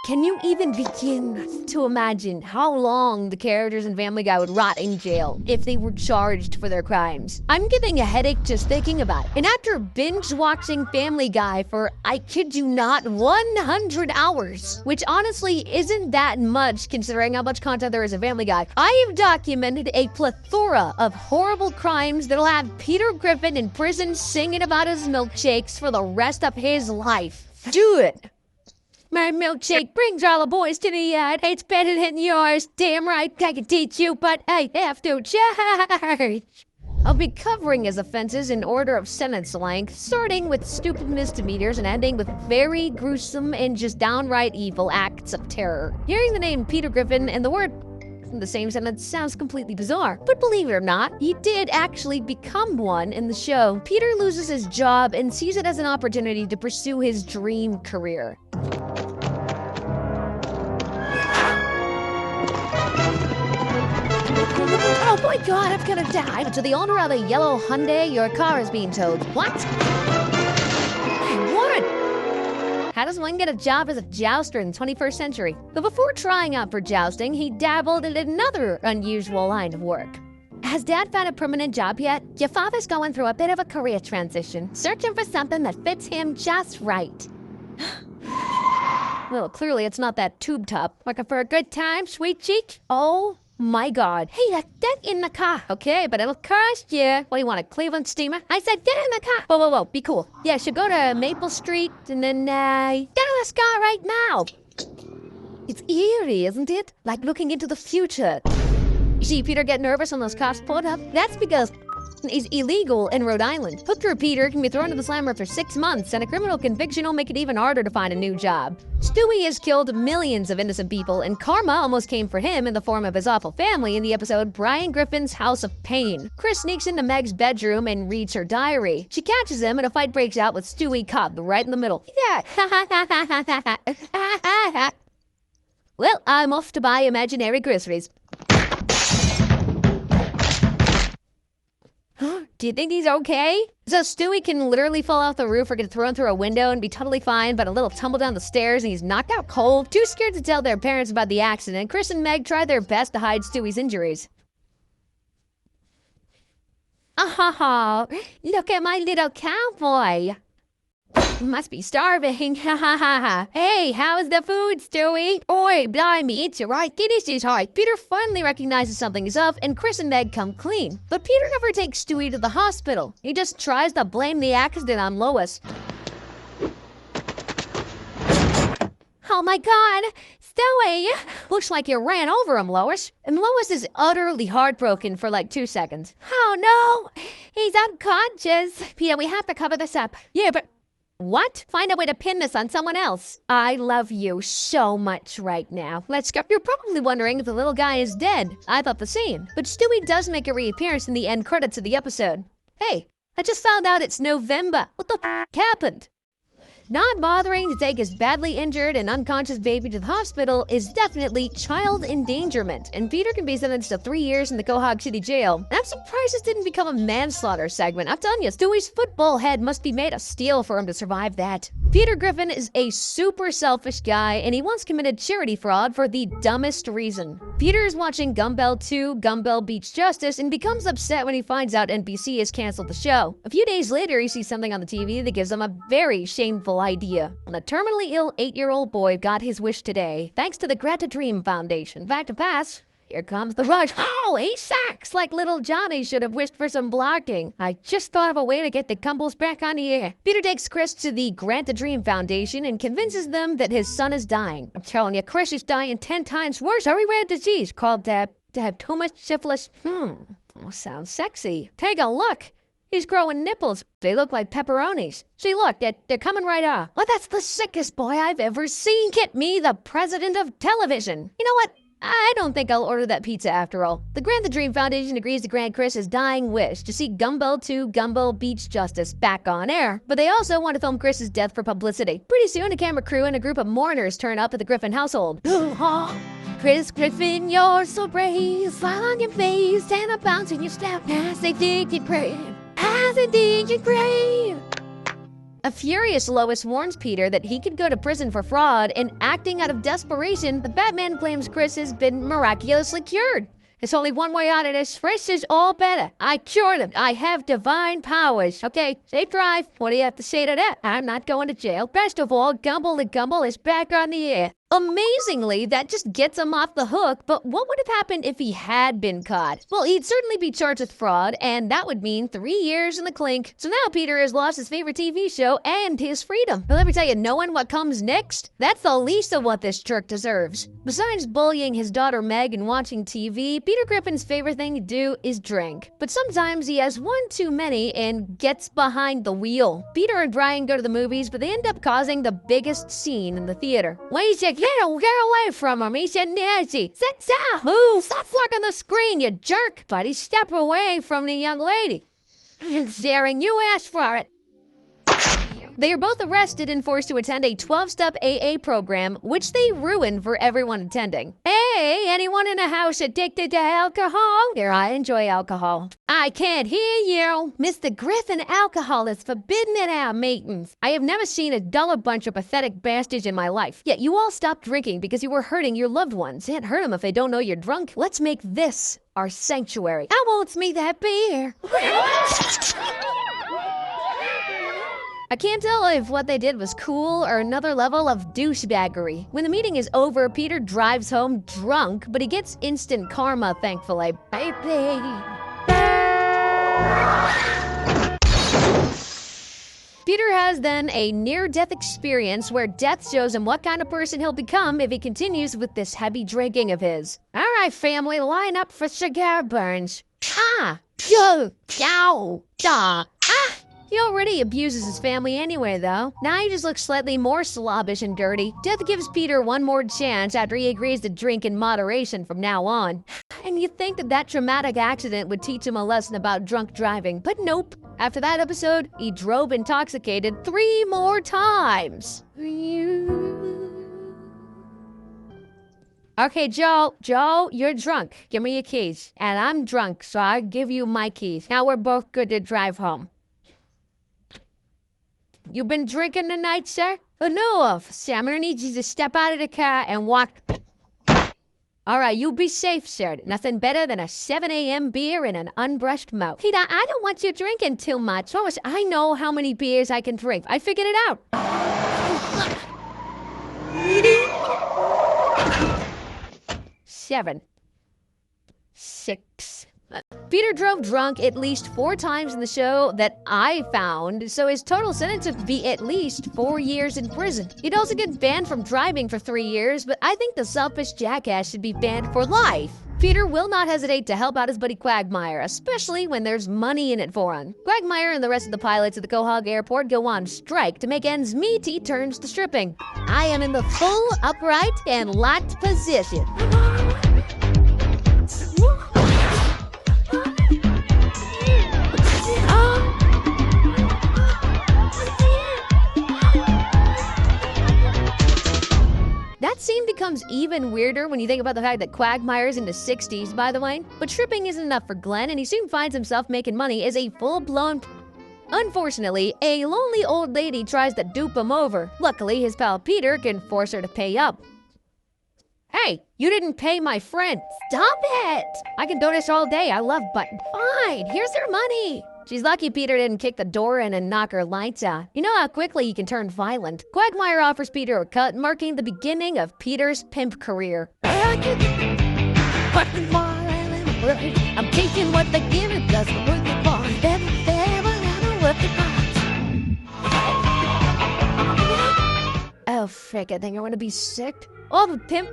Can you even begin to imagine how long the characters in Family Guy would rot in jail if they were charged for their crimes? I'm getting a headache just thinking about it. And after binge watching Family Guy for, I kid you not, 100 hours, which honestly isn't that much considering how much content there is in Family Guy, I have documented a plethora of horrible crimes that'll have Peter Griffin in prison singing about his milkshakes for the rest of his life. Do it! My milkshake brings all the boys to the yard. It's better than yours. Damn right, I can teach you, but I have to charge. I'll be covering his offenses in order of sentence length, starting with stupid misdemeanors and ending with very gruesome and just downright evil acts of terror. Hearing the name Peter Griffin and the word in the same sentence sounds completely bizarre, but believe it or not, he did actually become one in the show. Peter loses his job and sees it as an opportunity to pursue his dream career. Oh my god, I'm gonna die. To the owner of a yellow Hyundai, your car is being towed. What? What? How does one get a job as a jouster in the 21st century? But before trying out for jousting, he dabbled in another unusual line of work. Has Dad found a permanent job yet? Your father's going through a bit of a career transition, searching for something that fits him just right. Well, clearly it's not that tube top. Looking for a good time, sweet cheek? Oh my god. Hey, get in the car. Okay, but it'll cost you. What do you want, a Cleveland steamer? I said get in the car. Whoa, whoa, whoa, be cool. Yeah, should go to Maple Street and then, get in the car right now. It's eerie, isn't it? Like looking into the future. You see Peter get nervous when those cops pulled up? That's because is illegal in Rhode Island. Hooker Peter can be thrown to the slammer for 6 months, and a criminal conviction will make it even harder to find a new job. Stewie has killed millions of innocent people, and karma almost came for him in the form of his awful family in the episode Brian Griffin's House of Pain. Chris sneaks into Meg's bedroom and reads her diary. She catches him, and a fight breaks out with Stewie caught right in the middle. Yeah. Well, I'm off to buy imaginary groceries. Do you think he's okay? So Stewie can literally fall off the roof or get thrown through a window and be totally fine, but a little tumble down the stairs and he's knocked out cold. Too scared to tell their parents about the accident, Chris and Meg try their best to hide Stewie's injuries. Oh, look at my little cowboy. Must be starving. Hey, how's the food, Stewie? Oi, blimey, it's alright. Guinness is hard. Peter finally recognizes something is up, and Chris and Meg come clean. But Peter never takes Stewie to the hospital. He just tries to blame the accident on Lois. Oh my god, Stewie! Looks like you ran over him, Lois. And Lois is utterly heartbroken for like 2 seconds. Oh no, he's unconscious. Peter, we have to cover this up. Yeah, but what? Find a way to pin this on someone else. I love you so much right now. Let's go. You're probably wondering if the little guy is dead. I thought the same. But Stewie does make a reappearance in the end credits of the episode. Hey, I just found out it's November. What the f*** happened? Not bothering to take his badly injured and unconscious baby to the hospital is definitely child endangerment, and Peter can be sentenced to 3 years in the Quahog City jail. And I'm surprised this didn't become a manslaughter segment. I'm telling you, Stewie's football head must be made of steel for him to survive that. Peter Griffin is a super selfish guy, and he once committed charity fraud for the dumbest reason. Peter is watching Gumball 2, Gumball Beats Justice, and becomes upset when he finds out NBC has canceled the show. A few days later, he sees something on the TV that gives him a very shameful idea. When a terminally ill 8-year-old boy got his wish today, thanks to the Greta Dream Foundation. Back to pass. Here comes the rush. Oh, he sucks! Like little Johnny should have wished for some blocking. I just thought of a way to get the Gumballs back on the air. Peter takes Chris to the Grant the Dream Foundation and convinces them that his son is dying. I'm telling you, Chris is dying 10 times worse. Very rare disease called diabetic syphilis. Sounds sexy. Take a look. He's growing nipples. They look like pepperonis. See, look, they're coming right off. Well, that's the sickest boy I've ever seen. Get me the president of television. You know what? I don't think I'll order that pizza after all. The Grant the Dream Foundation agrees to grant Chris his dying wish to see Gumball 2, Gumball Beats Justice back on air. But they also want to film Chris's death for publicity. Pretty soon, a camera crew and a group of mourners turn up at the Griffin household. Chris Griffin, you're so brave. Smile on your face and a bounce in your step as they dig your grave. As they dig your grave. A furious Lois warns Peter that he could go to prison for fraud, and acting out of desperation, the Batman claims Chris has been miraculously cured. There's only one way out of this. Chris is all better. I cured him. I have divine powers. Okay, safe drive. What do you have to say to that? I'm not going to jail. Best of all, Gumble the Gumble is back on the air. Amazingly, that just gets him off the hook, but what would have happened if he had been caught? Well, he'd certainly be charged with fraud, and that would mean 3 years in the clink. So now Peter has lost his favorite TV show and his freedom. But let me tell you, knowing what comes next, that's the least of what this jerk deserves. Besides bullying his daughter Meg and watching TV, Peter Griffin's favorite thing to do is drink. But sometimes he has one too many and gets behind the wheel. Peter and Brian go to the movies, but they end up causing the biggest scene in the theater. Wait a get away from him. He's a Nazi. Sit down. Move. Stop flirting the screen, you jerk. Buddy, step away from the young lady. Daring, you asked for it. They are both arrested and forced to attend a 12-step AA program, which they ruin for everyone attending. Hey, anyone in the house addicted to alcohol? Here, I enjoy alcohol. I can't hear you. Mr. Griffin, alcohol is forbidden at our meetings. I have never seen a duller bunch of pathetic bastards in my life. Yet you all stopped drinking because you were hurting your loved ones. Can't hurt them if they don't know you're drunk. Let's make this our sanctuary. I won't me that beer. I can't tell if what they did was cool or another level of douchebaggery. When the meeting is over, Peter drives home drunk, but he gets instant karma, thankfully. Baby. Peter has then a near-death experience where death shows him what kind of person he'll become if he continues with this heavy drinking of his. All right, family, line up for cigar burns. Ah, yo, yow, da, ah. He already abuses his family anyway, though. Now he just looks slightly more slobbish and dirty. Death gives Peter one more chance after he agrees to drink in moderation from now on. And you'd think that that traumatic accident would teach him a lesson about drunk driving, but nope. After that episode, he drove intoxicated 3 more times. Okay, Joe, you're drunk. Give me your keys. And I'm drunk, so I'll give you my keys. Now we're both good to drive home. You been drinking tonight, sir? Oh, no, officer. I'm gonna need you to step out of the car and walk. All right, you be safe, sir. Nothing better than a 7 a.m. beer and an unbrushed mouth. Peter, I don't want you drinking too much. I know how many beers I can drink. I figured it out. 7. 6. Peter drove drunk at least 4 times in the show that I found, so his total sentence would be at least 4 years in prison. He'd also get banned from driving for 3 years, but I think the selfish jackass should be banned for life. Peter will not hesitate to help out his buddy Quagmire, especially when there's money in it for him. Quagmire and the rest of the pilots at the Quahog Airport go on strike to make ends meet. He turns to stripping. I am in the full, upright, and locked position. That scene becomes even weirder when you think about the fact that Quagmire's in the 60s, by the way. But stripping isn't enough for Glenn, and he soon finds himself making money as a full-blown... Unfortunately, a lonely old lady tries to dupe him over. Luckily, his pal Peter can force her to pay up. Hey, you didn't pay my friend. Stop it! I can do this all day. I love button. Fine, here's her money. She's lucky Peter didn't kick the door in and knock her lights out. You know how quickly he can turn violent. Quagmire offers Peter a cut, marking the beginning of Peter's pimp career. I'm taking what they give, it doesn't work the bar. Oh, frick, I think I'm gonna be sick. Oh, the pimp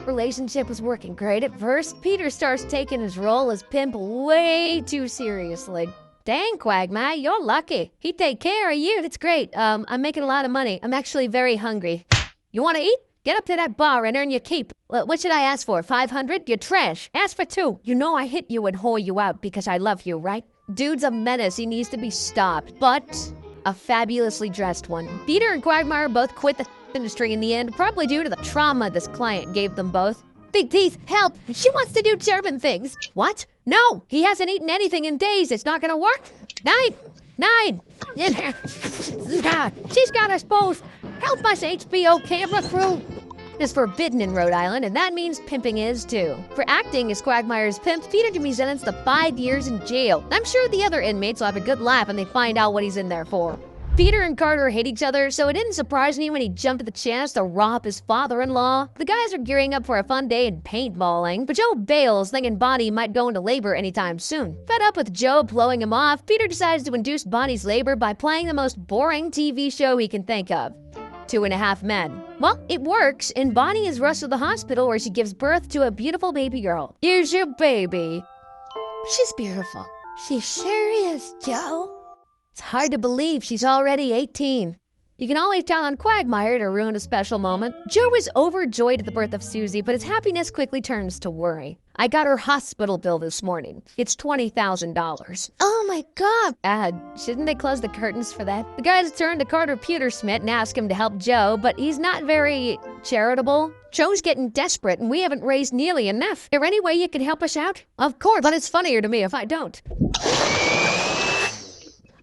relationship was working great at first. Peter starts taking his role as pimp way too seriously. Dang, Quagmire, you're lucky. He take care of you. That's great. I'm making a lot of money. I'm actually very hungry. You want to eat? Get up to that bar and earn your keep. What should I ask for? 500? You're trash. Ask for 2. You know I hit you and whore you out because I love you, right? Dude's a menace. He needs to be stopped. But a fabulously dressed one. Peter and Quagmire both quit the industry in the end, probably due to the trauma this client gave them both. Big teeth, help! She wants to do German things. What? No, he hasn't eaten anything in days. It's not gonna work. Night. 9. She's got us both. Help us, HBO camera crew. Is forbidden in Rhode Island, and that means pimping is too. For acting as Quagmire's pimp, Peter can be sentenced to 5 years in jail. I'm sure the other inmates will have a good laugh when they find out what he's in there for. Peter and Carter hate each other, so it didn't surprise me when he jumped at the chance to rob his father-in-law. The guys are gearing up for a fun day in paintballing, but Joe bails, thinking Bonnie might go into labor anytime soon. Fed up with Joe blowing him off, Peter decides to induce Bonnie's labor by playing the most boring TV show he can think of. 2.5 Men. Well, it works, and Bonnie is rushed to the hospital where she gives birth to a beautiful baby girl. Here's your baby. She's beautiful. She sure is, Joe. It's hard to believe she's already 18. You can always count on Quagmire to ruin a special moment. Joe was overjoyed at the birth of Susie, but his happiness quickly turns to worry. I got her hospital bill this morning. It's $20,000. Oh my God. Shouldn't they close the curtains for that? The guys turn to Carter Pewtersmith and ask him to help Joe, but he's not very charitable. Joe's getting desperate and we haven't raised nearly enough. Is there any way you can help us out? Of course, but it's funnier to me if I don't.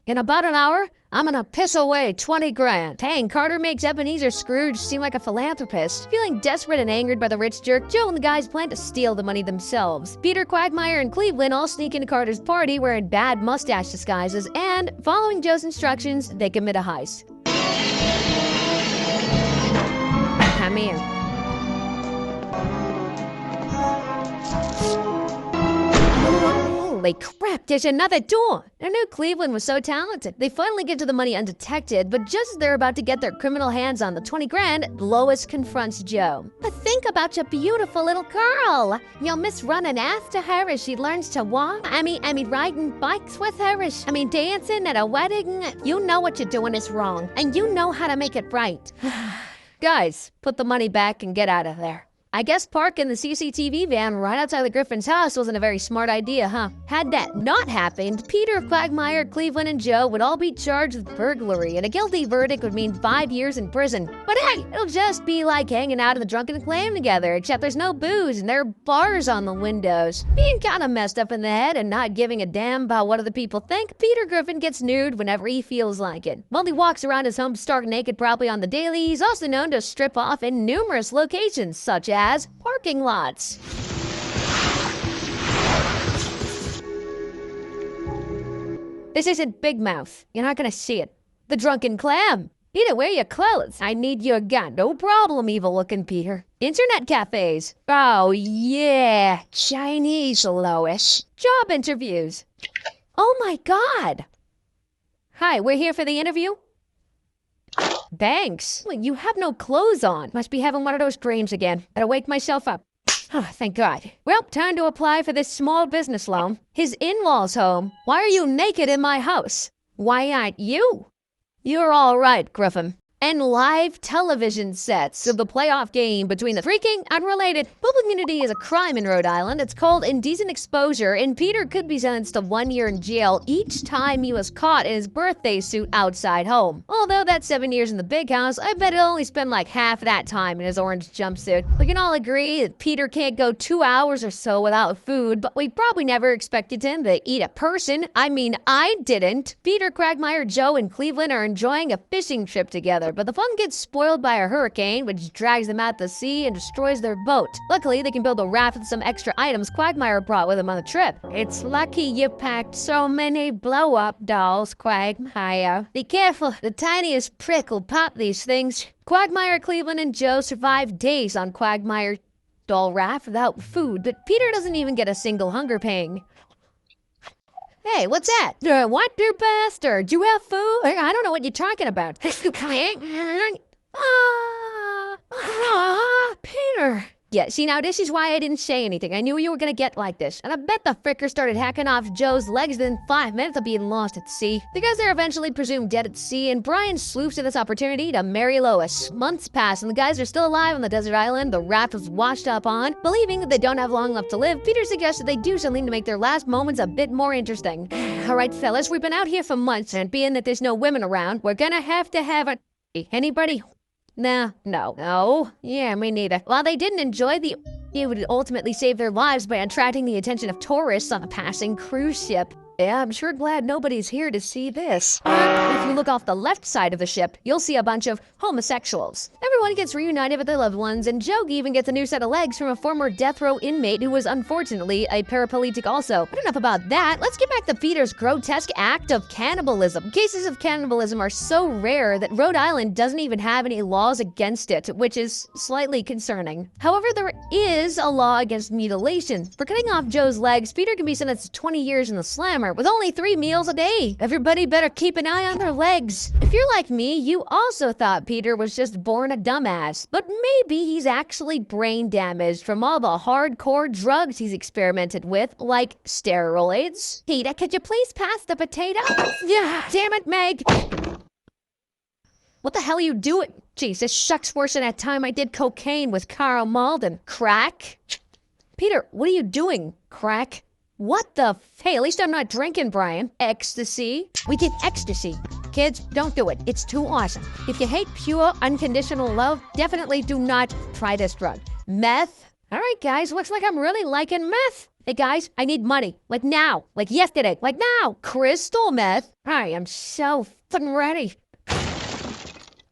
In about an hour, I'm gonna piss away 20 grand. Dang, Carter makes Ebenezer Scrooge seem like a philanthropist. Feeling desperate and angered by the rich jerk, Joe and the guys plan to steal the money themselves. Peter, Quagmire, and Cleveland all sneak into Carter's party wearing bad mustache disguises, and, following Joe's instructions, they commit a heist. Come here. Holy crap, there's another door! I knew Cleveland was so talented. They finally get to the money undetected, but just as they're about to get their criminal hands on the 20 grand, Lois confronts Joe. But think about your beautiful little girl. You'll miss running after her as she learns to walk. I mean riding bikes with her dancing at a wedding. You know what you're doing is wrong, and you know how to make it right. Guys, put the money back and get out of there. I guess parking the CCTV van right outside the Griffin's house wasn't a very smart idea, huh? Had that not happened, Peter, Quagmire, Cleveland, and Joe would all be charged with burglary, and a guilty verdict would mean 5 years in prison. But hey, it'll just be like hanging out in the Drunken Clam together, except there's no booze and there are bars on the windows. Being kinda messed up in the head and not giving a damn about what other people think, Peter Griffin gets nude whenever he feels like it. While he walks around his home stark naked probably on the daily, he's also known to strip off in numerous locations, such as parking lots. This isn't Big Mouth. You're not gonna see it. The Drunken Clam. Peter, wear your clothes. I need your gun. No problem, evil-looking Peter. Internet cafes. Oh, yeah. Chinese, Lois. Job interviews. Oh, my God. Hi, we're here for the interview. Thanks. You have no clothes on. Must be having one of those dreams again. Better wake myself up. Oh, thank God. Well, time to apply for this small business loan. His in-laws home. Why are you naked in my house? Why aren't you? You're all right, Griffin. And live television sets of the playoff game between the freaking unrelated public nudity is a crime in Rhode Island. It's called indecent exposure, and Peter could be sentenced to 1 year in jail each time he was caught in his birthday suit outside home. Although that's 7 years in the big house, I bet he'll only spend like half that time in his orange jumpsuit. We can all agree that Peter can't go 2 hours or so without food, but we probably never expected him to eat a person. I mean, I didn't. Peter, Quagmire, Joe, and Cleveland are enjoying a fishing trip together, but the fun gets spoiled by a hurricane, which drags them out to sea and destroys their boat. Luckily, they can build a raft with some extra items Quagmire brought with him on the trip. It's lucky you packed so many blow-up dolls, Quagmire. Be careful, the tiniest prick will pop these things. Quagmire, Cleveland, and Joe survive days on Quagmire's doll raft without food, but Peter doesn't even get a single hunger pang. Hey, what's that? What, you bastard? Do you have food? I don't know what you're talking about. Peter. Yeah, see, now this is why I didn't say anything. I knew you were gonna get like this. And I bet the fricker started hacking off Joe's legs within 5 minutes of being lost at sea. The guys are eventually presumed dead at sea, and Brian sleuths at this opportunity to marry Lois. Months pass, and the guys are still alive on the desert island the raft was washed up on. Believing that they don't have long left to live, Peter suggests that they do something to make their last moments a bit more interesting. Alright, fellas, we've been out here for months, and being that there's no women around, we're gonna have to have a... Anybody? No. Yeah, me neither. While they didn't enjoy it would ultimately save their lives by attracting the attention of tourists on a passing cruise ship. Yeah, I'm sure glad nobody's here to see this. If you look off the left side of the ship, you'll see a bunch of homosexuals. Everyone gets reunited with their loved ones, and Jogi even gets a new set of legs from a former death row inmate who was unfortunately a paraplegic also. But enough about that, let's get back to Peter's grotesque act of cannibalism. Cases of cannibalism are so rare that Rhode Island doesn't even have any laws against it, which is slightly concerning. However, there is a law against mutilation. For cutting off Joe's legs, Peter can be sentenced to 20 years in the slammer with only 3 meals a day. Everybody better keep an eye on their legs. If you're like me, you also thought Peter was just born a dumbass, but maybe he's actually brain damaged from all the hardcore drugs he's experimented with, like steroids. Peter, could you please pass the potato? Yeah, damn it, Meg. What the hell are you doing? Jeez, this sucks worse than that time I did cocaine with Carl Malden. Crack? Peter, what are you doing? Crack? What the hey, at least I'm not drinking, Brian. Ecstasy? We did ecstasy. Kids, don't do it. It's too awesome. If you hate pure, unconditional love, definitely do not try this drug. Meth? All right, guys, looks like I'm really liking meth. Hey, guys, I need money. Like now. Like yesterday. Like now. Crystal meth. I am so fucking ready.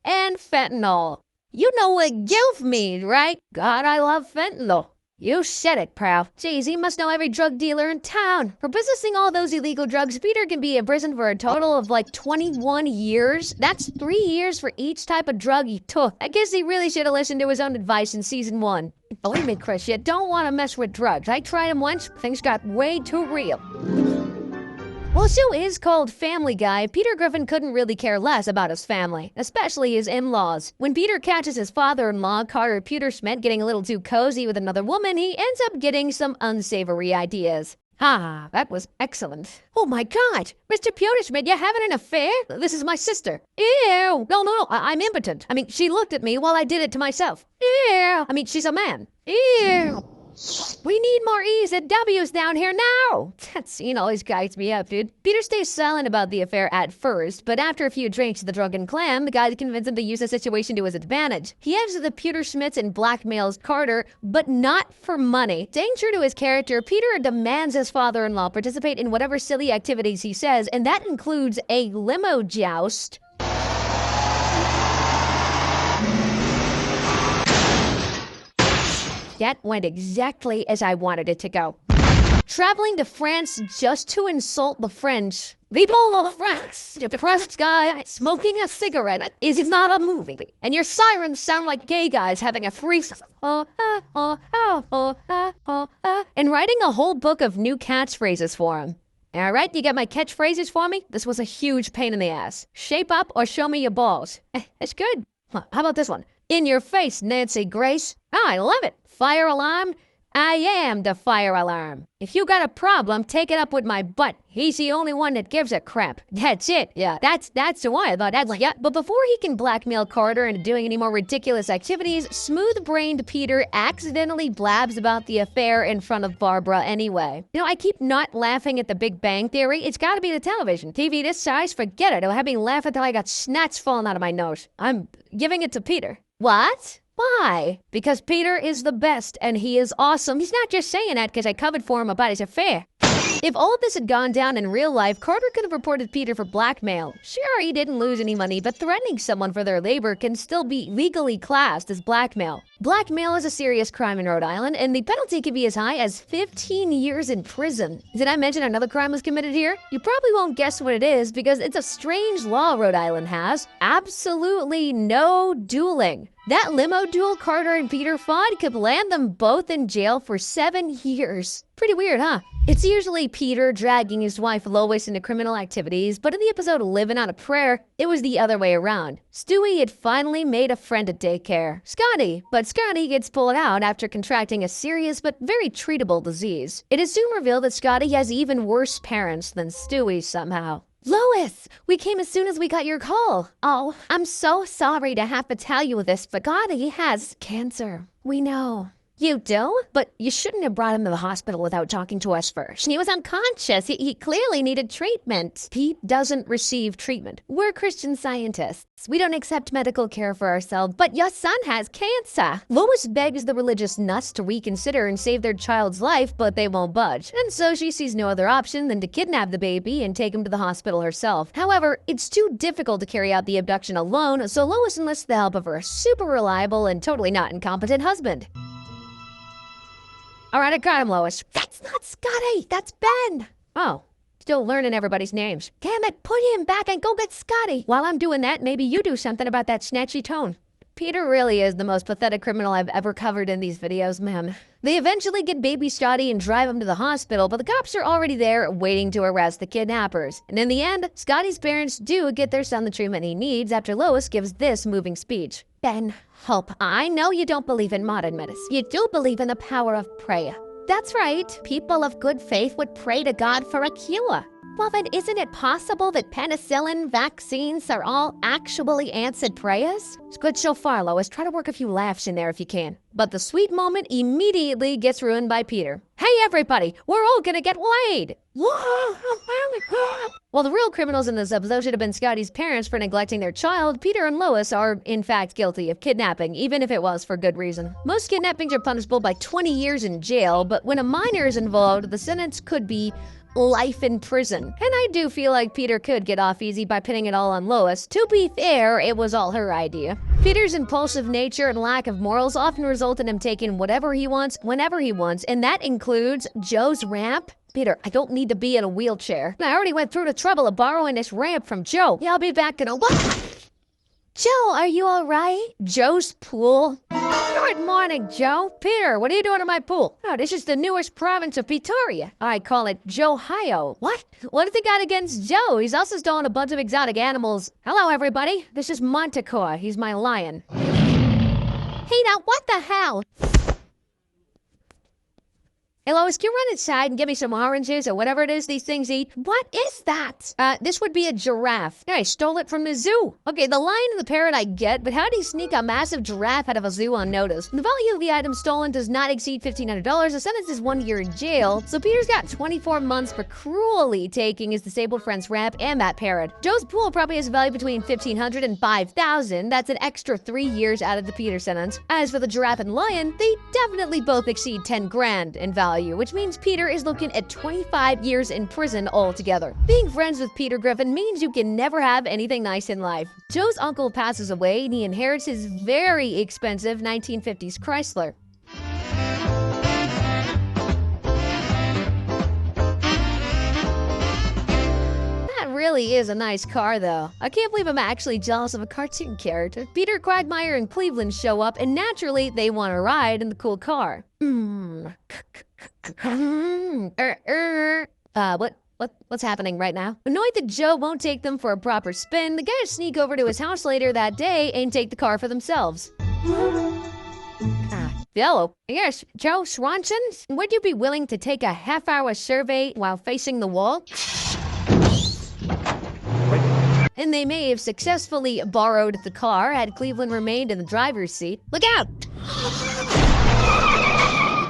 And fentanyl. You know what gilf means, right? God, I love fentanyl. You said it, pal. Jeez, he must know every drug dealer in town. For possessing all those illegal drugs, Peter can be in prison for a total of like 21 years. That's 3 years for each type of drug he took. I guess he really should have listened to his own advice in season 1. Believe me, Chris, you don't want to mess with drugs. I tried them once, things got way too real. While the show is called Family Guy, Peter Griffin couldn't really care less about his family, especially his in-laws. When Peter catches his father-in-law, Carter Pewtersmith, getting a little too cozy with another woman, he ends up getting some unsavory ideas. Ah, that was excellent. Oh my God, Mr. Pewtersmith, you're having an affair? This is my sister. Ew. No, I'm impotent. I mean, she looked at me while I did it to myself. Ew. I mean, she's a man. Ew. We need more E's and W's down here now. That scene always guides me up, dude. Peter stays silent about the affair at first, but after a few drinks to the drunken clam, the guy convinces him to use the situation to his advantage. He heads to the Pewtersmiths and blackmails Carter, but not for money. Staying true to his character, Peter demands his father-in-law participate in whatever silly activities he says, and that includes a limo joust. That went exactly as I wanted it to go. Traveling to France just to insult the French. People of France, the depressed guy smoking a cigarette is not a movie. And your sirens sound like gay guys having a threesome. And writing a whole book of new catchphrases for him. All right, you got my catchphrases for me? This was a huge pain in the ass. Shape up or show me your balls. It's good. How about this one? In your face, Nancy Grace. Oh, I love it. Fire alarm? I am the fire alarm. If you got a problem, take it up with my butt. He's the only one that gives a crap. That's it. Yeah, that's the one. I thought that's like, yeah. But before he can blackmail Carter into doing any more ridiculous activities, smooth-brained Peter accidentally blabs about the affair in front of Barbara anyway. You know, I keep not laughing at the Big Bang Theory. It's gotta be the television. TV this size, forget it. It'll have me laugh until I got snats falling out of my nose. I'm giving it to Peter. What? Why? Because Peter is the best and he is awesome. He's not just saying that because I covered for him about his affair. If all of this had gone down in real life, Carter could have reported Peter for blackmail. Sure, he didn't lose any money, but threatening someone for their labor can still be legally classed as blackmail. Blackmail is a serious crime in Rhode Island, and the penalty can be as high as 15 years in prison. Did I mention another crime was committed here? You probably won't guess what it is because it's a strange law Rhode Island has. Absolutely no dueling. That limo duel Carter and Peter fought could land them both in jail for 7 years. Pretty weird, huh? It's usually Peter dragging his wife Lois into criminal activities, but in the episode Living on a Prayer, it was the other way around. Stewie had finally made a friend at daycare, Scotty, but Scotty gets pulled out after contracting a serious but very treatable disease. It is soon revealed that Scotty has even worse parents than Stewie somehow. Lois, we came as soon as we got your call. Oh, I'm so sorry to have to tell you this, but Scotty has cancer. We know. You do? But you shouldn't have brought him to the hospital without talking to us first. He was unconscious. He clearly needed treatment. Pete doesn't receive treatment. We're Christian Scientists. We don't accept medical care for ourselves, but your son has cancer. Lois begs the religious nuts to reconsider and save their child's life, but they won't budge. And so she sees no other option than to kidnap the baby and take him to the hospital herself. However, it's too difficult to carry out the abduction alone, so Lois enlists the help of her super reliable and totally not incompetent husband. All right, I got him, Lois. That's not Scotty. That's Ben. Oh, still learning everybody's names. Damn it, put him back and go get Scotty. While I'm doing that, maybe you do something about that snatchy tone. Peter really is the most pathetic criminal I've ever covered in these videos, man. They eventually get baby Scotty and drive him to the hospital, but the cops are already there waiting to arrest the kidnappers. And in the end, Scotty's parents do get their son the treatment he needs after Lois gives this moving speech. Ben, Hope, I know you don't believe in modern medicine. You do believe in the power of prayer. That's right. People of good faith would pray to God for a cure. Well, then isn't it possible that penicillin, vaccines are all actually answered prayers? It's good so far, Lois. Try to work a few laughs in there if you can. But the sweet moment immediately gets ruined by Peter. Hey, everybody, we're all gonna get laid. While the real criminals in this episode should have been Scotty's parents for neglecting their child, Peter and Lois are, in fact, guilty of kidnapping, even if it was for good reason. Most kidnappings are punishable by 20 years in jail, but when a minor is involved, the sentence could be life in prison. And I do feel like Peter could get off easy by pinning it all on Lois. To be fair, it was all her idea. Peter's impulsive nature and lack of morals often result in him taking whatever he wants, whenever he wants, and that includes Joe's ramp. Peter, I don't need to be in a wheelchair. I already went through the trouble of borrowing this ramp from Joe. Yeah, I'll be back in a what? Joe, are you all right? Joe's pool? Good morning, Joe. Peter, what are you doing in my pool? Oh, this is the newest province of Pretoria. I call it Joe-hio. What? What have they got against Joe? He's also stolen a bunch of exotic animals. Hello, everybody. This is Montecore. He's my lion. Hey, now, what the hell? Hey, Lois, can you run inside and get me some oranges or whatever it is these things eat? What is that? This would be a giraffe. Yeah, I stole it from the zoo. Okay, the lion and the parrot I get, but how do you sneak a massive giraffe out of a zoo unnoticed? The value of the item stolen does not exceed $1,500. The sentence is 1 year in jail, so Peter's got 24 months for cruelly taking his disabled friend's ramp and that parrot. Joe's pool probably has a value between $1,500 and $5,000. That's an extra 3 years out of the Peter sentence. As for the giraffe and lion, they definitely both exceed 10 grand in value, which means Peter is looking at 25 years in prison altogether. Being friends with Peter Griffin means you can never have anything nice in life. Joe's uncle passes away and he inherits his very expensive 1950s Chrysler. Really is a nice car, though. I can't believe I'm actually jealous of a cartoon character. Peter, Quagmire, and Cleveland show up, and naturally, they want to ride in the cool car. What's happening right now? Annoyed that Joe won't take them for a proper spin, the guys sneak over to his house later that day and take the car for themselves. Hello. Yes, Joe Swanson? Would you be willing to take a half-hour survey while facing the wall? And they may have successfully borrowed the car had Cleveland remained in the driver's seat. Look out!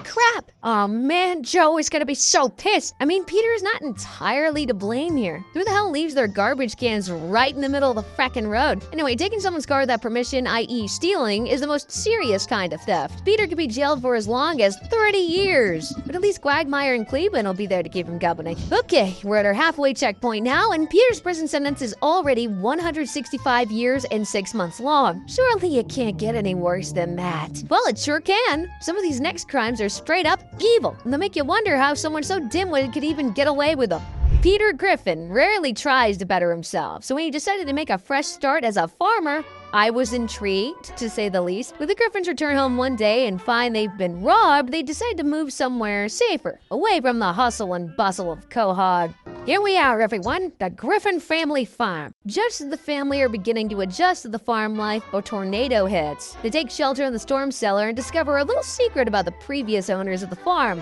Crap! Oh man, Joe is gonna be so pissed. I mean, Peter is not entirely to blame here. Who the hell leaves their garbage cans right in the middle of the fracking road? Anyway, taking someone's car without permission, i.e. stealing, is the most serious kind of theft. Peter could be jailed for as long as 30 years. But at least Quagmire and Cleveland will be there to keep him company. Okay, we're at our halfway checkpoint now, and Peter's prison sentence is already 165 years and 6 months long. Surely it can't get any worse than that. Well, it sure can. Some of these next crimes are straight up evil, and they make you wonder how someone so dim-witted could even get away with them. Peter Griffin rarely tries to better himself, so when he decided to make a fresh start as a farmer, I was intrigued, to say the least. When the Griffins return home one day and find they've been robbed, they decide to move somewhere safer, away from the hustle and bustle of Quahog. Here we are, everyone, the Griffin family farm. Just as the family are beginning to adjust to the farm life, a tornado hits. They take shelter in the storm cellar and discover a little secret about the previous owners of the farm.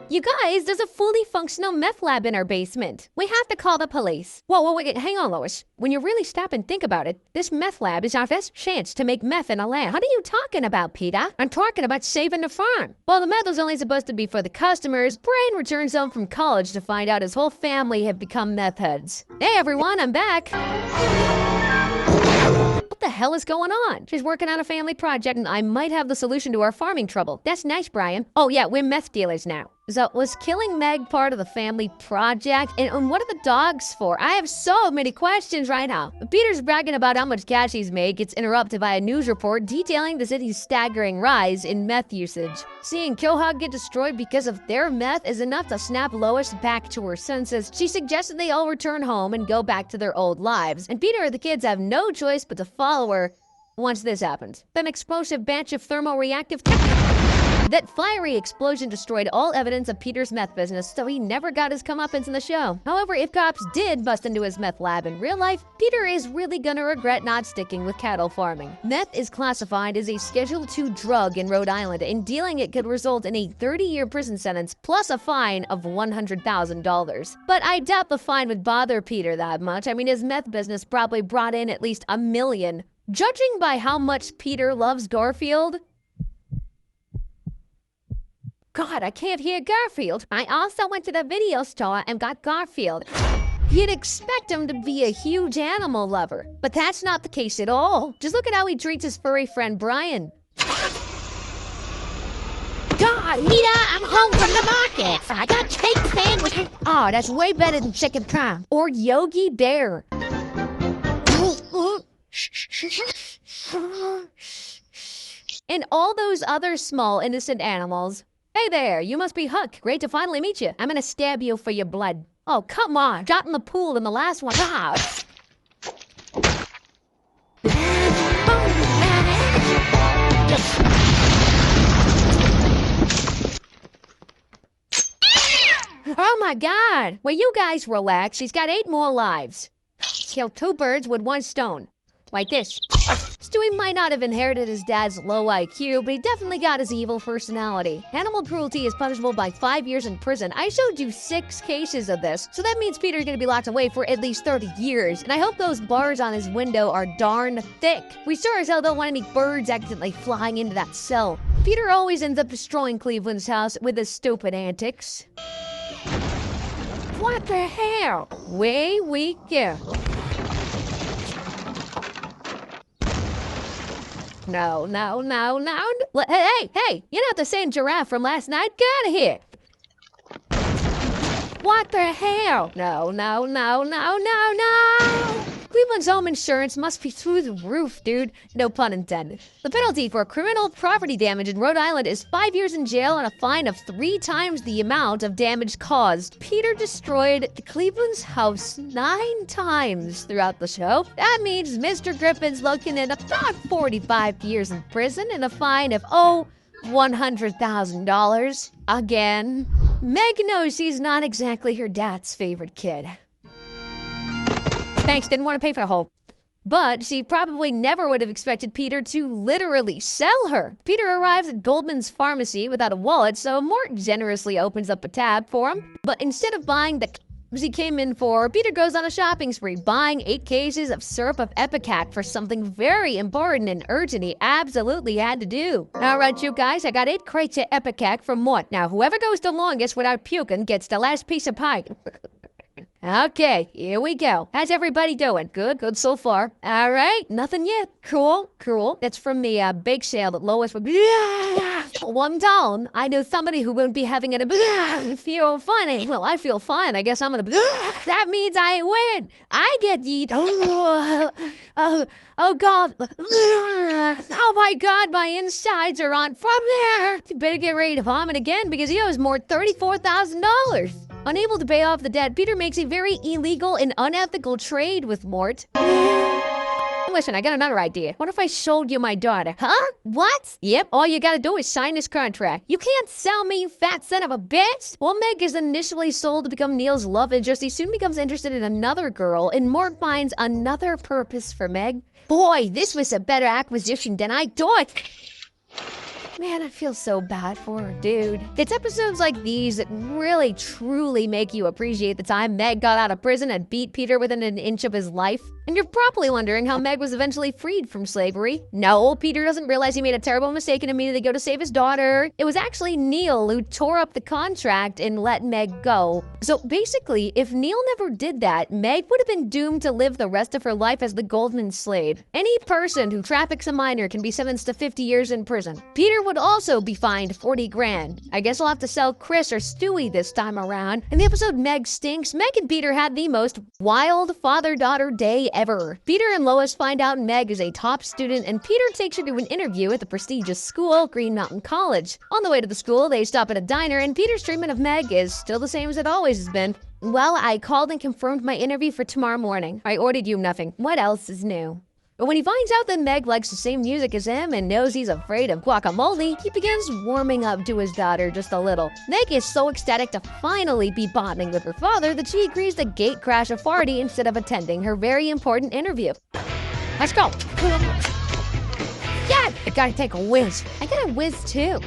You guys, there's a fully functional meth lab in our basement. We have to call the police. Whoa, wait, hang on, Lois. When you really stop and think about it, this meth lab is our best chance to make meth in a lab. What are you talking about, Peter? I'm talking about saving the farm. Well, the meth was only supposed to be for the customers. Brian returns home from college to find out his whole family have become meth heads. Hey, everyone, I'm back. What the hell is going on? She's working on a family project and I might have the solution to our farming trouble. That's nice, Brian. Oh yeah, we're meth dealers now. So was killing Meg part of the family project? And what are the dogs for? I have so many questions right now. Peter's bragging about how much cash he's made gets interrupted by a news report detailing the city's staggering rise in meth usage. Seeing Quahog get destroyed because of their meth is enough to snap Lois back to her senses. She suggested they all return home and go back to their old lives. And Peter and the kids have no choice but to follow her once this happens. An explosive batch of thermoreactive That fiery explosion destroyed all evidence of Peter's meth business, so he never got his comeuppance in the show. However, if cops did bust into his meth lab in real life, Peter is really gonna regret not sticking with cattle farming. Meth is classified as a Schedule II drug in Rhode Island, and dealing it could result in a 30-year prison sentence plus a fine of $100,000. But I doubt the fine would bother Peter that much. I mean, his meth business probably brought in at least $1 million. Judging by how much Peter loves Garfield, God, I can't hear Garfield. I also went to the video store and got Garfield. You'd expect him to be a huge animal lover, but that's not the case at all. Just look at how he treats his furry friend Brian. God, Nita, I'm home from the market. I got cake sandwiches. Oh, that's way better than chicken parm or Yogi Bear. And all those other small innocent animals. Hey there, you must be Huck. Great to finally meet you. I'm gonna stab you for your blood. Oh, come on. Shot in the pool in the last one. God. Oh my God. Well, you guys relax. She's got 8 more lives. Kill 2 birds with 1 stone. Like this. Stewie might not have inherited his dad's low IQ, but he definitely got his evil personality. Animal cruelty is punishable by 5 years in prison. I showed you 6 cases of this, so that means Peter's gonna be locked away for at least 30 years. And I hope those bars on his window are darn thick. We sure as hell don't want any birds accidentally flying into that cell. Peter always ends up destroying Cleveland's house with his stupid antics. What the hell? Way we go. No. Hey, you're not the same giraffe from last night. Get out of here. What the hell? No. Cleveland's home insurance must be through the roof, dude. No pun intended. The penalty for criminal property damage in Rhode Island is 5 years in jail and a fine of 3 times the amount of damage caused. Peter destroyed Cleveland's house 9 times throughout the show. That means Mr. Griffin's looking at about 45 years in prison and a fine of, $100,000. Again. Meg knows she's not exactly her dad's favorite kid. Thanks, didn't want to pay for the whole. But she probably never would have expected Peter to literally sell her. Peter arrives at Goldman's pharmacy without a wallet, so Mort generously opens up a tab for him. But instead of buying the he came in for, Peter goes on a shopping spree, buying 8 cases of syrup of Epicac for something very important and urgent he absolutely had to do. All right, you guys, I got 8 crates of Epicac from Mort. Now, whoever goes the longest without puking gets the last piece of pie. Okay, here we go. How's everybody doing? Good so far. All right, nothing yet. Cool. That's from the bake sale that Lois would be. One down. I know somebody who won't be having it. Feel funny. Well, I feel fine. I guess I'm gonna. That means I win. I get to eat. Oh God. Oh my God, my insides are on from there. You better get ready to vomit again because he owes Mort $34,000. Unable to pay off the debt, Peter makes a very illegal and unethical trade with Mort. Listen, I got another idea. What if I sold you my daughter? Huh? What? Yep, all you gotta do is sign this contract. You can't sell me, you fat son of a bitch! While Meg is initially sold to become Neil's love interest, he soon becomes interested in another girl, and Mort finds another purpose for Meg. Boy, this was a better acquisition than I thought. Man, I feel so bad for her, dude. It's episodes like these that really, truly make you appreciate the time Meg got out of prison and beat Peter within an inch of his life. And you're probably wondering how Meg was eventually freed from slavery. No, Peter doesn't realize he made a terrible mistake and immediately go to save his daughter. It was actually Neil who tore up the contract and let Meg go. So basically, if Neil never did that, Meg would have been doomed to live the rest of her life as the golden slave. Any person who traffics a minor can be sentenced to 50 years in prison. Peter would also be fined 40 grand. I guess I'll have to sell Chris or Stewie this time around. In the episode Meg Stinks, Meg and Peter had the most wild father-daughter day ever. Peter and Lois find out Meg is a top student and Peter takes her to an interview at the prestigious school, Green Mountain College. On the way to the school, they stop at a diner and Peter's treatment of Meg is still the same as it always has been. Well, I called and confirmed my interview for tomorrow morning. I ordered you nothing. What else is new? But when he finds out that Meg likes the same music as him and knows he's afraid of guacamole, he begins warming up to his daughter just a little. Meg is so ecstatic to finally be bonding with her father that she agrees to gate crash a party instead of attending her very important interview. Let's go. Yeah, I gotta take a whiz. I gotta whiz too.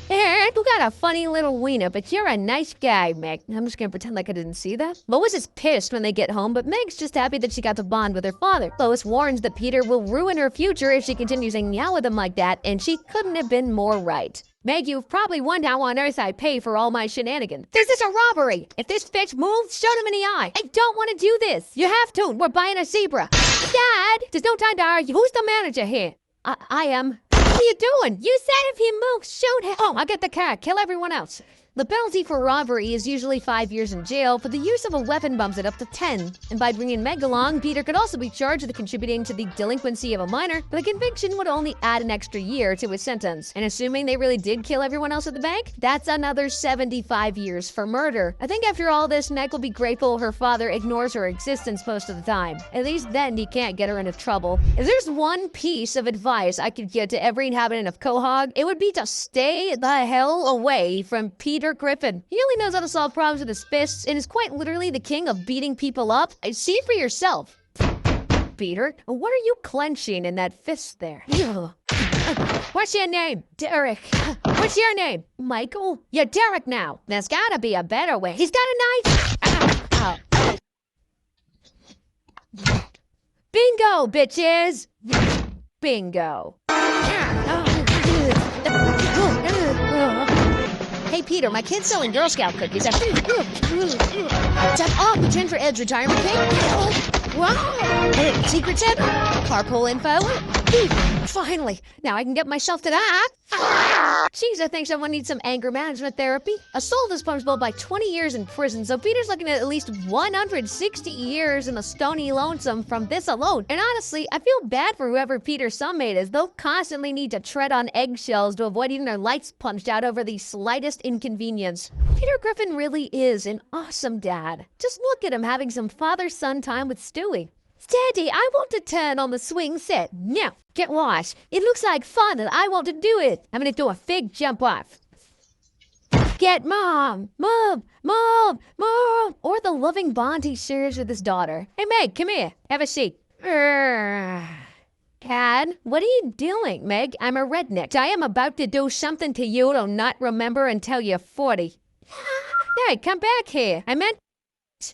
You got a funny little wiener, but you're a nice guy, Meg. I'm just gonna pretend like I didn't see that. Lois is pissed when they get home, but Meg's just happy that she got to bond with her father. Lois warns that Peter will ruin her future if she continues hanging out with him like that, and she couldn't have been more right. Meg, you've probably wondered how on earth I pay for all my shenanigans. This is a robbery. If this bitch moves, shoot him in the eye. I don't want to do this. You have to. We're buying a zebra. Dad, there's no time to argue. Who's the manager here? I am. What are you doing? You said if he moves, shoot him. Oh, I'll get the car. Kill everyone else. The penalty for robbery is usually 5 years in jail, but the use of a weapon bumps it up to 10. And by bringing Meg along, Peter could also be charged with contributing to the delinquency of a minor, but the conviction would only add an extra year to his sentence. And assuming they really did kill everyone else at the bank, that's another 75 years for murder. I think after all this, Meg will be grateful her father ignores her existence most of the time. At least then he can't get her into trouble. If there's one piece of advice I could give to every inhabitant of Quahog, it would be to stay the hell away from Peter Griffin. He only knows how to solve problems with his fists and is quite literally the king of beating people up. See for yourself. Peter, what are you clenching in that fist there? What's your name? Derek. What's your name? Michael? You're Derek now. There's gotta be a better way. He's got a knife. Ow. Bingo, bitches. Bingo. Hey, Peter, my kid's selling Girl Scout cookies. Tap off the Ginger Edge retirement cake. Wow. Secret Santa. Carpool info. Finally. Now I can get myself to that. Jeez, I think someone needs some anger management therapy. Assault is punishable by 20 years in prison, so Peter's looking at least 160 years in the Stony Lonesome from this alone. And honestly, I feel bad for whoever Peter's cellmate is. They'll constantly need to tread on eggshells to avoid getting their lights punched out over the slightest inconvenience. Peter Griffin really is an awesome dad. Just look at him having some father-son time with Stewie. Daddy, I want to turn on the swing set. Now, get lost. It looks like fun and I want to do it. I'm gonna do a big jump off. Get Mom! Mom! Mom! Mom! Or the loving bond he shares with his daughter. Hey, Meg, come here. Have a seat. Dad, what are you doing, Meg? I'm a redneck. I am about to do something to you you'll not remember until you're 40. Hey, come back here. I meant...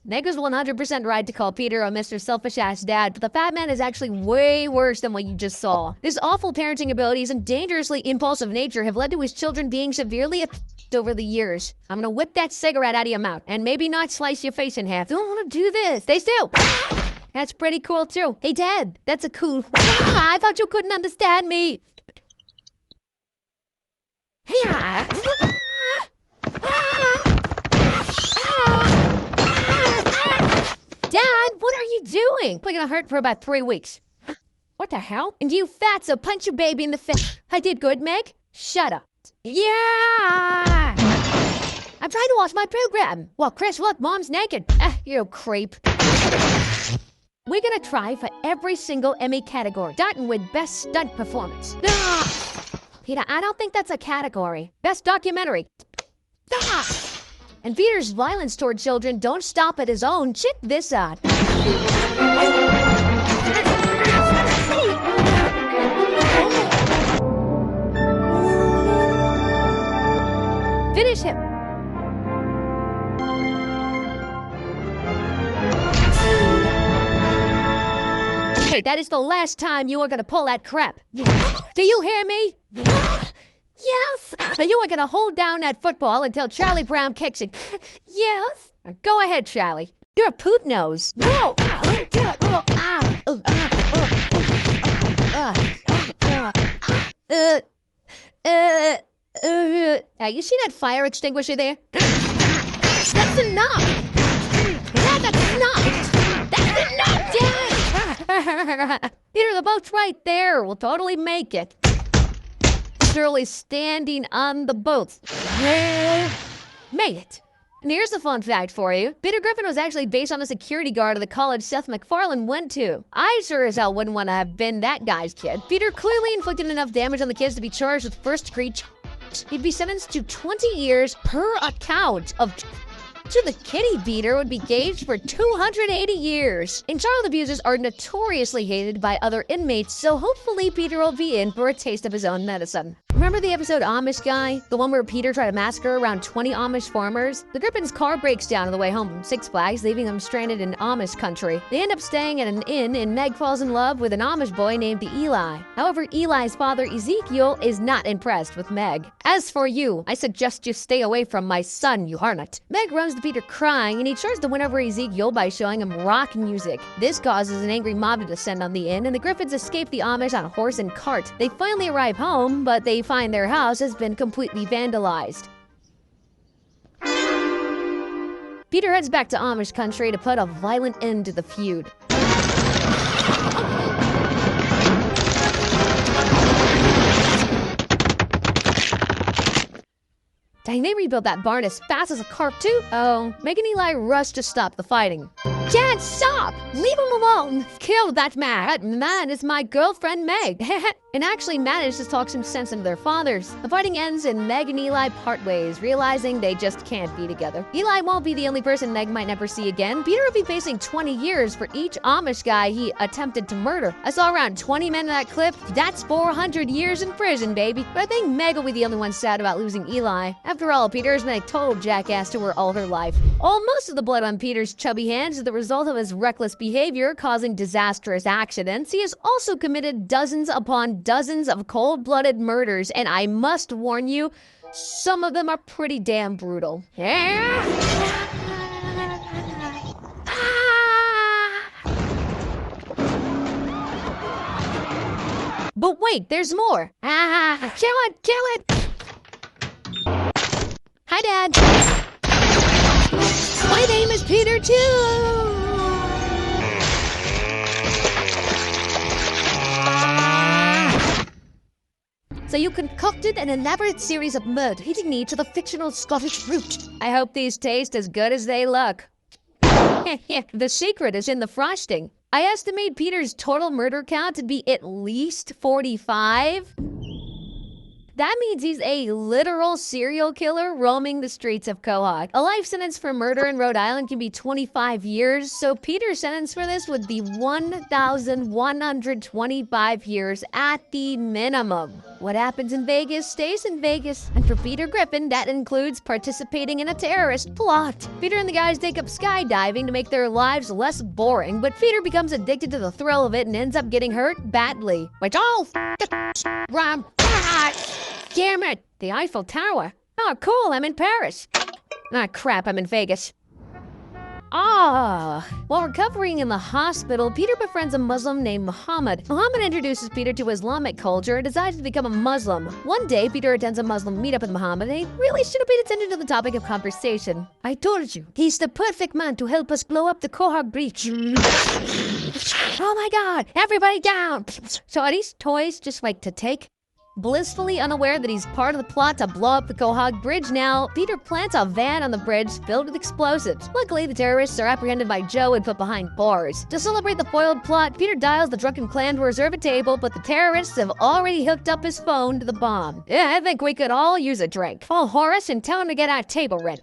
Meg was 100% right to call Peter a Mr. Selfish-ass dad, but the fat man is actually way worse than what you just saw. His awful parenting abilities and dangerously impulsive nature have led to his children being severely affected over the years. I'm gonna whip that cigarette out of your mouth, and maybe not slice your face in half. Don't wanna do this. Stay still. That's pretty cool, too. Hey, Dad, that's a cool... I thought you couldn't understand me. Dad, what are you doing? We're gonna hurt for about 3 weeks. What the hell? And you fatso, punch your baby in the face. I did good, Meg. Shut up. Yeah! I'm trying to watch my program. Well, Chris, look, Mom's naked. You creep. We're gonna try for every single Emmy category, starting with Best Stunt Performance. Peter, I don't think that's a category. Best Documentary. And Peter's violence toward children don't stop at his own. Check this out. Hey, that is the last time you are gonna pull that crap. Do you hear me? Yes. So you are gonna hold down that football until Charlie Brown kicks it. Yes. Go ahead, Charlie. You're a poop nose. No. You see that fire extinguisher there? That's enough. Yeah, that's enough. That's enough. Yeah. Peter, the boat's right there. We'll totally make it. Shirley standing on the boat. Made it. And here's a fun fact for you. Peter Griffin was actually based on a security guard at the college Seth MacFarlane went to. I sure as hell wouldn't want to have been that guy's kid. Peter clearly inflicted enough damage on the kids to be charged with first-degree charge. He'd be sentenced to 20 years per account of... So the kitty beater would be gauged for 280 years. And child abusers are notoriously hated by other inmates, so hopefully Peter will be in for a taste of his own medicine. Remember the episode Amish Guy? The one where Peter tried to massacre around 20 Amish farmers? The Griffin's car breaks down on the way home from Six Flags, leaving them stranded in Amish country. They end up staying at an inn, and Meg falls in love with an Amish boy named Eli. However, Eli's father, Ezekiel, is not impressed with Meg. As for you, I suggest you stay away from my son, you harlot. Meg runs to Peter crying, and he tries to win over Ezekiel by showing him rock music. This causes an angry mob to descend on the inn, and the Griffins escape the Amish on a horse and cart. They finally arrive home, but they find their house has been completely vandalized. Peter heads back to Amish country to put a violent end to the feud. Dang, they rebuilt that barn as fast as a cart too. Oh, Meg and Eli rush to stop the fighting. Dad, stop! Leave him alone! Kill that man! That man is my girlfriend Meg! And actually managed to talk some sense into their fathers. The fighting ends and Meg and Eli part ways, realizing they just can't be together. Eli won't be the only person Meg might never see again. Peter will be facing 20 years for each Amish guy he attempted to murder. I saw around 20 men in that clip. That's 400 years in prison, baby. But I think Meg will be the only one sad about losing Eli. After all, Peter has been a total jackass to her all her life. Most of the blood on Peter's chubby hands is the result of his reckless behavior causing disastrous accidents. He has also committed dozens upon dozens of cold-blooded murders, and I must warn you, some of them are pretty damn brutal. But wait, there's more. Kill it, kill it. Hi, Dad. My name is Peter, too. So you concocted an elaborate series of murder leading me to the fictional Scottish route. I hope these taste as good as they look. The secret is in the frosting. I estimate Peter's total murder count to be at least 45. That means he's a literal serial killer roaming the streets of Quahog. A life sentence for murder in Rhode Island can be 25 years, so Peter's sentence for this would be 1,125 years at the minimum. What happens in Vegas stays in Vegas. And for Peter Griffin, that includes participating in a terrorist plot. Peter and the guys take up skydiving to make their lives less boring, but Peter becomes addicted to the thrill of it and ends up getting hurt badly. Which all Ram. Damn it! The Eiffel Tower. Oh, cool, I'm in Paris. Ah, crap, I'm in Vegas. While recovering in the hospital, Peter befriends a Muslim named Muhammad. Muhammad introduces Peter to Islamic culture and decides to become a Muslim. One day, Peter attends a Muslim meetup with Muhammad, and he really should have paid attention to the topic of conversation. I told you, he's the perfect man to help us blow up the Quahog breach. Oh my god, everybody down! So are these toys just like to take? Blissfully unaware that he's part of the plot to blow up the Quahog Bridge now, Peter plants a van on the bridge filled with explosives. Luckily, the terrorists are apprehended by Joe and put behind bars. To celebrate the foiled plot, Peter dials the drunken clan to reserve a table, but the terrorists have already hooked up his phone to the bomb. Yeah, I think we could all use a drink. Call Horace and tell him to get our table rent.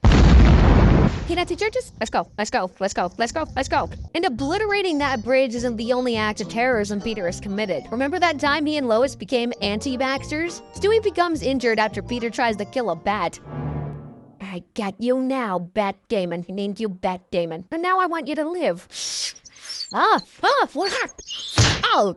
Peanut teachers? Let's go, let's go, let's go, let's go, let's go. And obliterating that bridge isn't the only act of terrorism Peter has committed. Remember that time he and Lois became anti-vaxxers? Stewie becomes injured after Peter tries to kill a bat. I got you now, Bat Damon. I named you Bat Damon. And now I want you to live. What? Ow!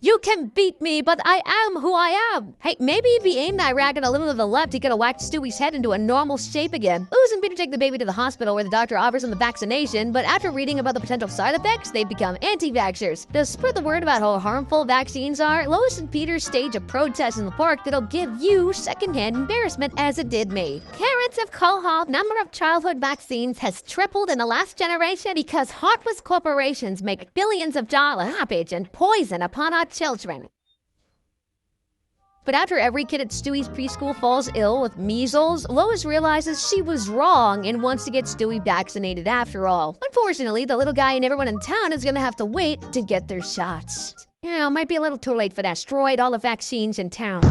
You can beat me, but I am who I am. Hey, maybe if he aimed that racket a little to the left, he could have whacked Stewie's head into a normal shape again. Lewis and Peter take the baby to the hospital where the doctor offers him the vaccination, but after reading about the potential side effects, they become anti-vaxxers. To spread the word about how harmful vaccines are, Lois and Peter stage a protest in the park that'll give you secondhand embarrassment as it did me. Parents of Cohol, number of childhood vaccines has tripled in the last generation because heartless corporations make billions of dollars garbage and poison upon our children. But after every kid at Stewie's preschool falls ill with measles, Lois realizes she was wrong and wants to get Stewie vaccinated after all. Unfortunately, the little guy and everyone in town is gonna have to wait to get their shots. Yeah, might be a little too late for that. Destroyed all the vaccines in town.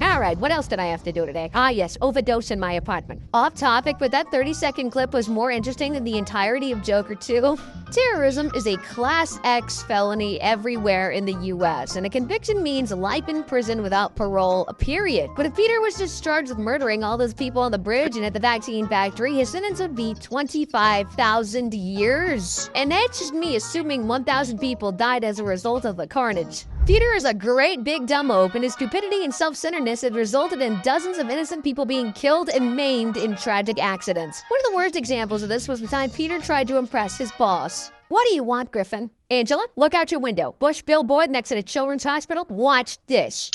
Alright, what else did I have to do today? Ah yes, overdose in my apartment. Off topic, but that 30-second clip was more interesting than the entirety of Joker 2. Terrorism is a Class X felony everywhere in the US, and a conviction means life in prison without parole, period. But if Peter was just charged with murdering all those people on the bridge and at the vaccine factory, his sentence would be 25,000 years. And that's just me assuming 1,000 people died as a result of the carnage. Peter is a great big dumb oaf, and his stupidity and self-centeredness had resulted in dozens of innocent people being killed and maimed in tragic accidents. One of the worst examples of this was the time Peter tried to impress his boss. What do you want, Griffin? Angela, look out your window. Bush billboard next to the children's hospital. Watch this.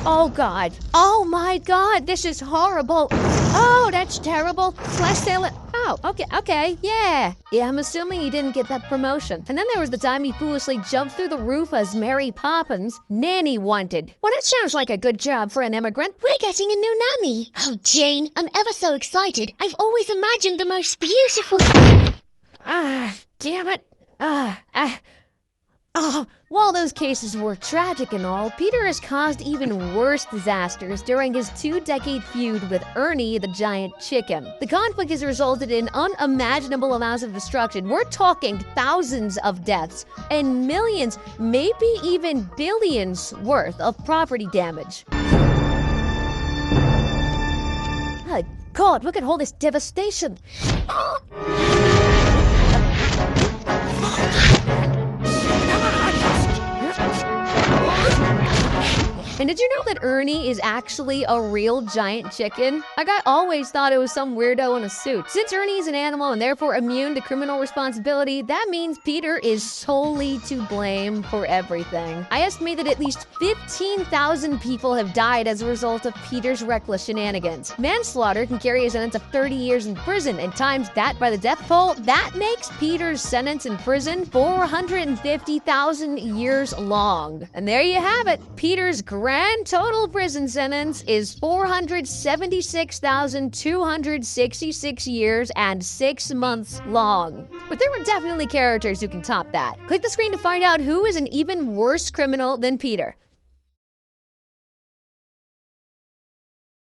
Oh God. Oh my God, this is horrible. Oh, that's terrible. Flash sale it. Oh, okay, yeah. Yeah, I'm assuming he didn't get that promotion. And then there was the time he foolishly jumped through the roof as Mary Poppins, nanny wanted. Well, that sounds like a good job for an immigrant. We're getting a new nanny. Oh, Jane, I'm ever so excited. I've always imagined the most beautiful... Damn it. While those cases were tragic and all, Peter has caused even worse disasters during his 2-decade feud with Ernie the giant chicken. The conflict has resulted in unimaginable amounts of destruction. We're talking thousands of deaths and millions, maybe even billions worth of property damage. My God, look at all this devastation. And did you know that Ernie is actually a real giant chicken? Like, I always thought it was some weirdo in a suit. Since Ernie is an animal and therefore immune to criminal responsibility, that means Peter is solely to blame for everything. I estimate that at least 15,000 people have died as a result of Peter's reckless shenanigans. Manslaughter can carry a sentence of 30 years in prison, and times that by the death toll, that makes Peter's sentence in prison 450,000 years long. And there you have it. Peter's grand total prison sentence is 476,266 years and 6 months long. But there were definitely characters who can top that. Click the screen to find out who is an even worse criminal than Peter.